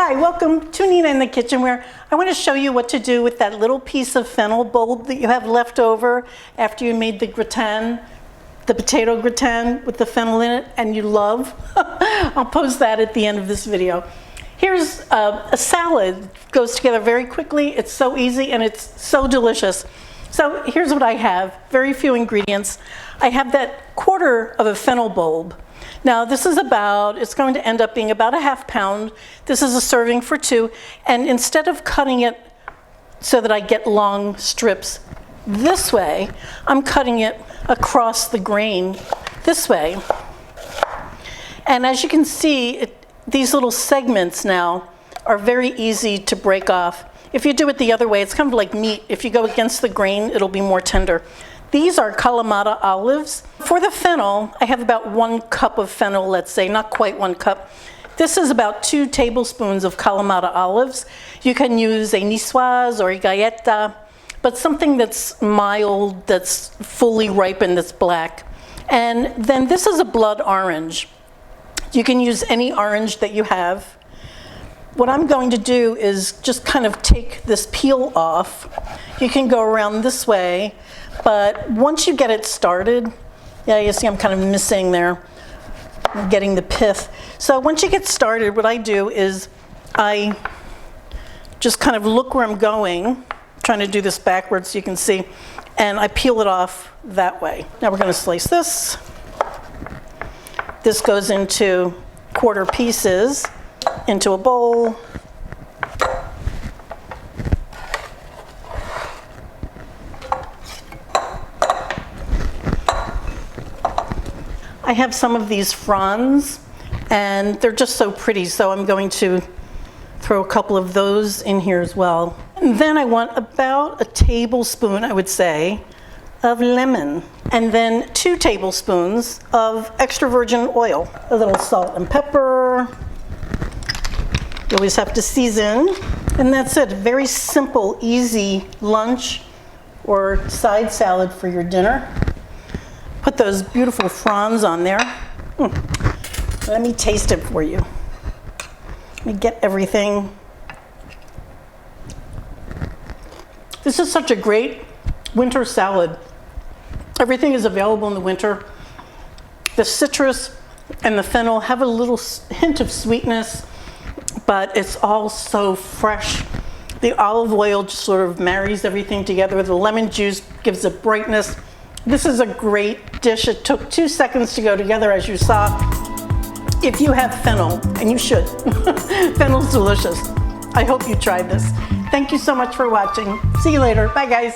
Hi, welcome to Nina in the Kitchen, where I want to show you what to do with that little piece of fennel bulb that you have left over after you made the gratin, the potato gratin with the fennel in it, and you love. I'll post that at the end of this video. Here's a salad. Goes together very quickly. It's so easy and it's so delicious. So here's what I have. Very few ingredients. I have that quarter of a fennel bulb. Now this is it's going to end up being about a ½ pound. This is a serving for two. And instead of cutting it so that I get long strips this way, I'm cutting it across the grain this way. And as you can see, these little segments now are very easy to break off. If you do it the other way, it's kind of like meat. If you go against the grain, it'll be more tender. These are Kalamata olives. For the fennel, I have about 1 cup of fennel, let's say, not quite 1 cup. This is about 2 tablespoons of Kalamata olives. You can use a niçoise or a galleta, but something that's mild, that's fully ripened, that's black. And then this is a blood orange. You can use any orange that you have. What I'm going to do is just kind of take this peel off. You can go around this way, but once you get it started, yeah, you see I'm kind of missing there. I'm getting the pith. So once you get started, what I do is I just kind of look where I'm going. I'm trying to do this backwards so you can see, and I peel it off that way. Now we're going to slice this. This goes into quarter pieces into a bowl. I have some of these fronds, and they're just so pretty, so I'm going to throw a couple of those in here as well. And then I want about a tablespoon, I would say, of lemon, and then 2 tablespoons of extra virgin oil. A little salt and pepper. You always have to season. And that's it. Very simple, easy lunch or side salad for your dinner. Put those beautiful fronds on there. Let me taste it for you. Let me get everything. This is such a great winter salad. Everything is available in the winter. The citrus and the fennel have a little hint of sweetness, but it's all so fresh. The olive oil just sort of marries everything together. The lemon juice gives it brightness. This is a great dish. It took 2 seconds to go together, as you saw. If you have fennel, and you should, fennel's delicious. I hope you tried this. Thank you so much for watching. See you later. Bye, guys.